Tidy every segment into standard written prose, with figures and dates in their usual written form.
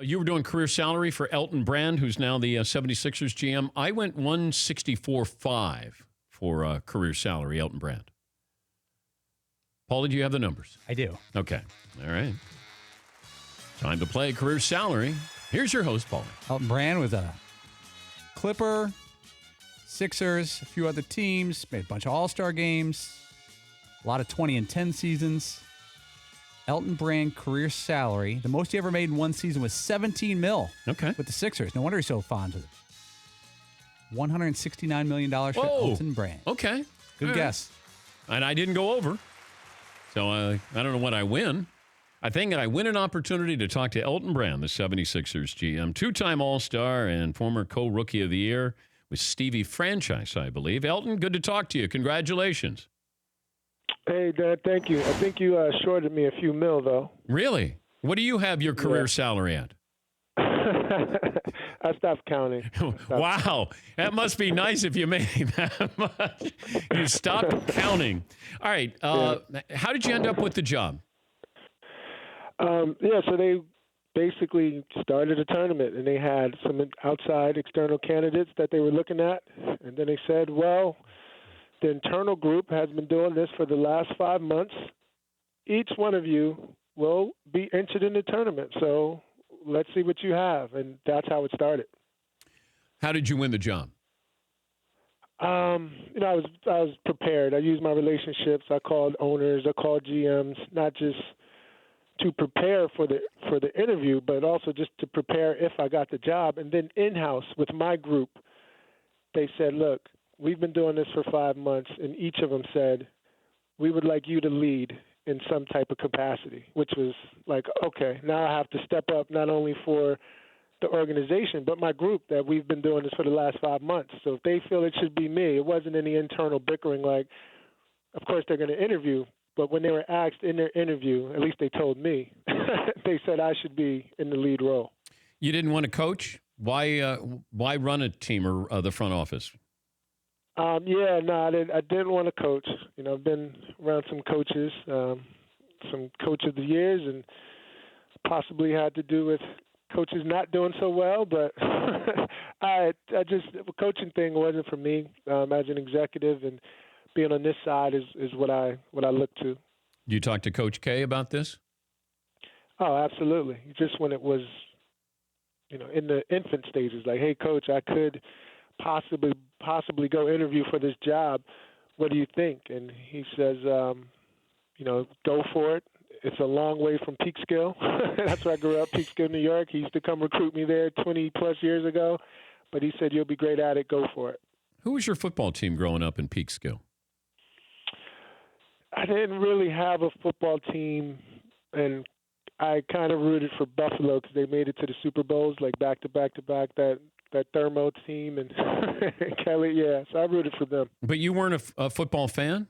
You were doing career salary for Elton Brand, who's now the 76ers GM. I went 164.5 for career salary, Elton Brand. Paul, do you have the numbers? I do. Okay. All right. Time to play career salary. Here's your host, Paul. Elton Brand was a Clipper, Sixers, a few other teams, made a bunch of all-star games, a lot of 20 and 10 seasons. Elton Brand career salary, the most he ever made in one season was $17 million. Okay. With the Sixers. No wonder he's so fond of it. $169 million for Elton Brand. Okay. Good guess. And I didn't go over. So I don't know what I win. I think I win an opportunity to talk to Elton Brand, the 76ers GM, two-time All-Star and former co-Rookie of the Year with Stevie Franchise, I believe. Elton, good to talk to you. Congratulations. Hey, Dad, thank you. I think you shorted me a few mil, though. Really? What do you have your career salary at? I stopped counting. Wow. That must be nice if you made that much. You stopped counting. All right. How did you end up with the job? So they basically started a tournament, and they had some outside external candidates that they were looking at. And then they said, well, the internal group has been doing this for the last 5 months. Each one of you will be entered in the tournament. So let's see what you have. And that's how it started. How did you win the job? I was prepared. I used my relationships. I called owners. I called GMs, not just to prepare for the interview, but also just to prepare if I got the job. And then in-house with my group, they said, look, we've been doing this for 5 months, and each of them said, we would like you to lead in some type of capacity, which was like, okay, now I have to step up not only for the organization, but my group that we've been doing this for the last 5 months. So if they feel it should be me, it wasn't any internal bickering like, of course they're going to interview, but when they were asked in their interview, at least they told me, they said I should be in the lead role. You didn't want to coach? Why run a team or the front office? I didn't want to coach. I've been around some coaches, some coach of the years, and possibly had to do with coaches not doing so well. But the coaching thing wasn't for me as an executive, and being on this side is what I look to. You talk to Coach K about this? Oh, absolutely. Just when it was, in the infant stages, like, hey, Coach, I could possibly go interview for this job. What do you think? And he says, go for it. It's a long way from Peekskill. That's where I grew up, Peekskill, New York. He used to come recruit me there 20-plus years ago. But he said, you'll be great at it. Go for it. Who was your football team growing up in Peekskill? I didn't really have a football team, and I kind of rooted for Buffalo because they made it to the Super Bowls, like back-to-back, that Thermo team and Kelly, yeah. So I rooted for them. But you weren't a football fan?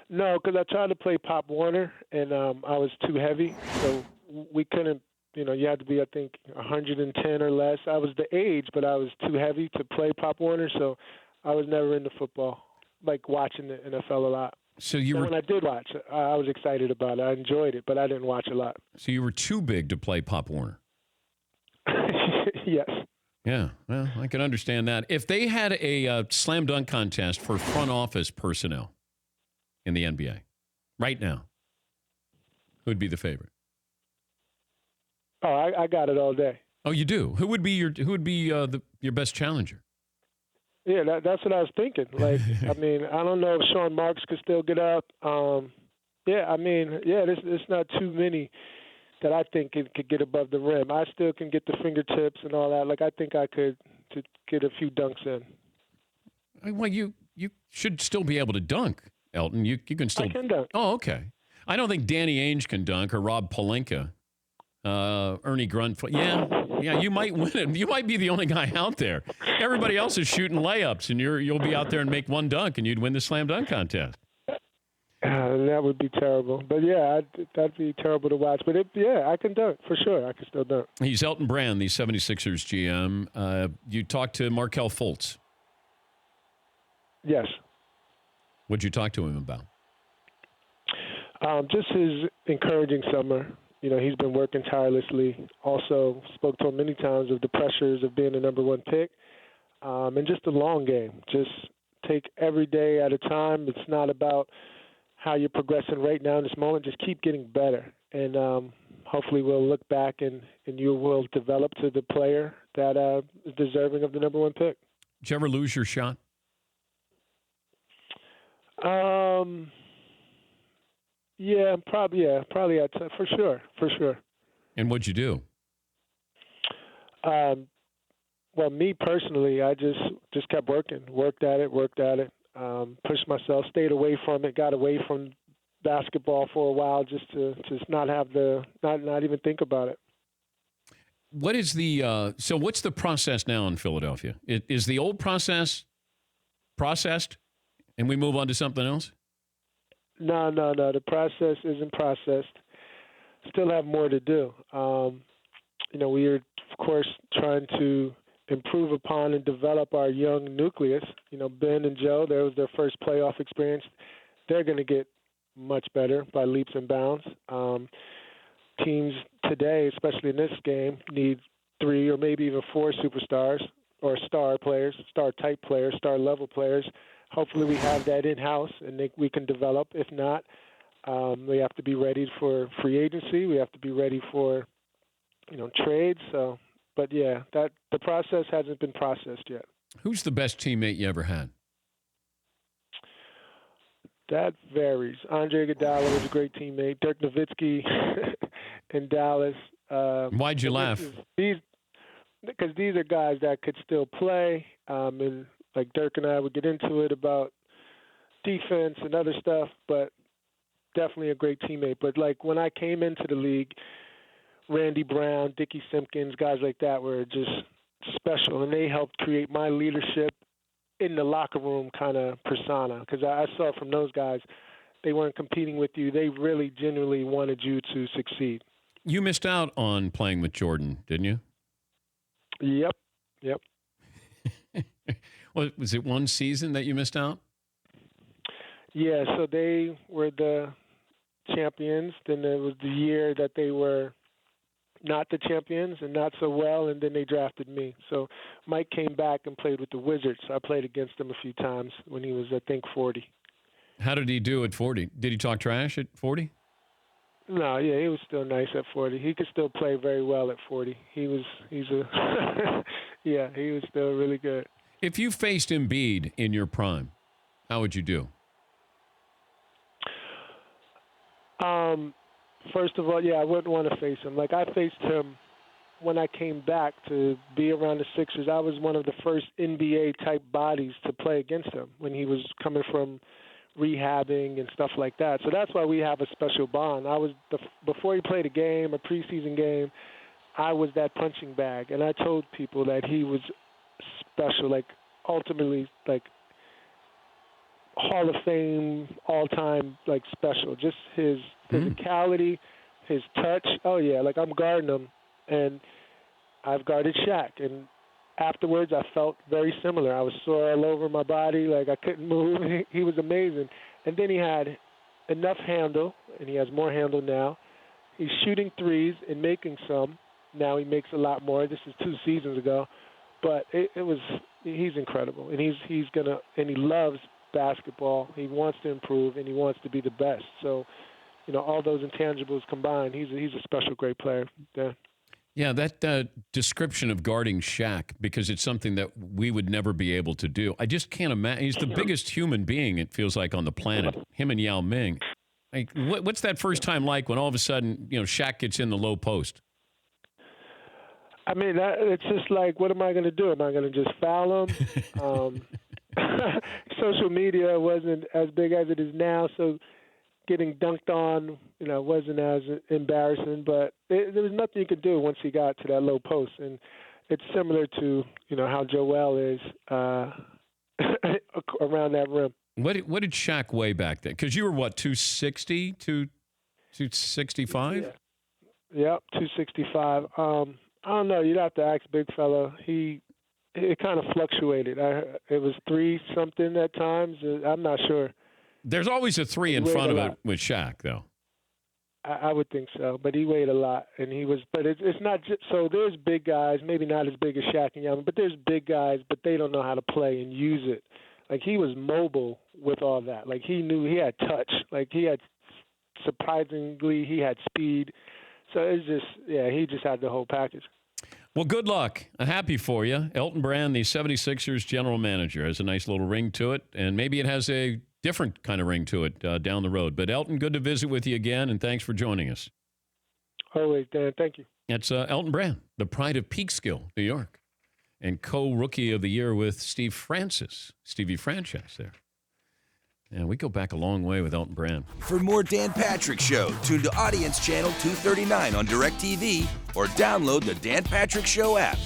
No, because I tried to play Pop Warner, and I was too heavy. So we couldn't, you had to be, I think, 110 or less. I was the age, but I was too heavy to play Pop Warner, so I was never into football, like watching the NFL a lot. So when I did watch, I was excited about it. I enjoyed it, but I didn't watch a lot. So you were too big to play Pop Warner? Yes. Yeah, well, I can understand that. If they had a slam dunk contest for front office personnel in the NBA right now, who'd be the favorite? Oh, I got it all day. Oh, you do? Who would be your best challenger? Yeah, that's what I was thinking. Like, I mean, I don't know if Sean Marks could still get up. There's not too many that I think could get above the rim. I still can get the fingertips and all that. Like, I think I could to get a few dunks in. Well, you should still be able to dunk, Elton. You can still. I can dunk. Oh, okay. I don't think Danny Ainge can dunk or Rob Pelinka, Ernie Grunt. Yeah, you might win it. You might be the only guy out there. Everybody else is shooting layups, and you'll be out there and make one dunk, and you'd win the slam dunk contest. That would be terrible. But, yeah, that'd be terrible to watch. But, I can dunk, for sure. I can still dunk. He's Elton Brand, the 76ers GM. You talked to Markelle Fultz. Yes. What'd you talk to him about? Just his encouraging summer. he's been working tirelessly. Also spoke to him many times of the pressures of being the number one pick, and just the long game. Just take every day at a time. It's not about how you're progressing right now in this moment. Just keep getting better. And hopefully we'll look back and you will develop to the player that is deserving of the number one pick. Did you ever lose your shot? Yeah, probably for sure. And what'd you do? Well, me personally, I just kept worked at it, pushed myself, stayed away from it, got away from basketball for a while just to not have not even think about it. What is so what's the process now in Philadelphia? Is the old process processed and we move on to something else? No. The process isn't processed. Still have more to do. We are, of course, trying to improve upon and develop our young nucleus. Ben and Joe, that was their first playoff experience. They're going to get much better by leaps and bounds. Teams today, especially in this game, need 3 or maybe even 4 superstars or star players, star-type players, star-level players. Hopefully we have that in-house and we can develop. If not, we have to be ready for free agency. We have to be ready for, trades. So, but yeah, that the process hasn't been processed yet. Who's the best teammate you ever had? That varies. Andre Iguodala was a great teammate. Dirk Nowitzki in Dallas. Why'd you laugh? Because these are guys that could still play. And like Dirk and I would get into it about defense and other stuff, but definitely a great teammate. But like when I came into the league, Randy Brown, Dickie Simpkins, guys like that were just special, and they helped create my leadership in the locker room kind of persona, because I saw from those guys, they weren't competing with you. They really genuinely wanted you to succeed. You missed out on playing with Jordan, didn't you? Yep. Well, was it one season that you missed out? Yeah, so they were the champions. Then there was the year that they were not the champions and not so well, and then they drafted me. So Mike came back and played with the Wizards. I played against him a few times when he was, I think, 40. How did he do at 40? Did he talk trash at 40? No, yeah, he was still nice at 40. He could still play very well at 40. He was still really good. If you faced Embiid in your prime, how would you do? First of all, yeah, I wouldn't want to face him. Like, I faced him when I came back to be around the Sixers. I was one of the first NBA-type bodies to play against him when he was coming from rehabbing and stuff like that. So that's why we have a special bond. Before he played a game, a preseason game, I was that punching bag. And I told people that he was special, like ultimately, like Hall of Fame, all-time, like special. Just his physicality, his touch. Oh yeah, like I'm guarding him, and I've guarded Shaq. And afterwards, I felt very similar. I was sore all over my body, like I couldn't move. He was amazing. And then he had enough handle, and he has more handle now. He's shooting threes and making some. Now he makes a lot more. This is 2 seasons ago, but he's incredible, and he loves basketball. He wants to improve, and he wants to be the best. So, all those intangibles combined, he's a special, great player. Yeah. Yeah, that description of guarding Shaq, because it's something that we would never be able to do. I just can't imagine. He's the biggest human being, it feels like, on the planet, him and Yao Ming. Like, what's that first time like when all of a sudden, Shaq gets in the low post? I mean, it's just like, what am I going to do? Am I going to just foul him? Social media wasn't as big as it is now, so getting dunked on, wasn't as embarrassing. But there was nothing you could do once he got to that low post, and it's similar to how Joel is around that rim. What did Shaq weigh back then? Because you were what, 260, 265? Yep, 265. I don't know. You'd have to ask big fella. It kind of fluctuated. It was 3-something at times. I'm not sure. There's always a 3 in front of it with Shaq, though. I would think so, but he weighed a lot, and he was. But it's not just so. There's big guys, maybe not as big as Shaq and Yama, but there's big guys, but they don't know how to play and use it. Like he was mobile with all that. Like he knew he had touch. Like he had surprisingly he had speed. So it's just he just had the whole package. Well, good luck. I'm happy for you. Elton Brand, the 76ers general manager, has a nice little ring to it, and maybe it has a different kind of ring to it down the road. But, Elton, good to visit with you again, and thanks for joining us. Always, Dan. Thank you. That's Elton Brand, the pride of Peekskill, New York, and co-rookie of the year with Stevie Franchise there. And we go back a long way with Elton Brand. For more Dan Patrick Show, tune to Audience Channel 239 on DirecTV or download the Dan Patrick Show app.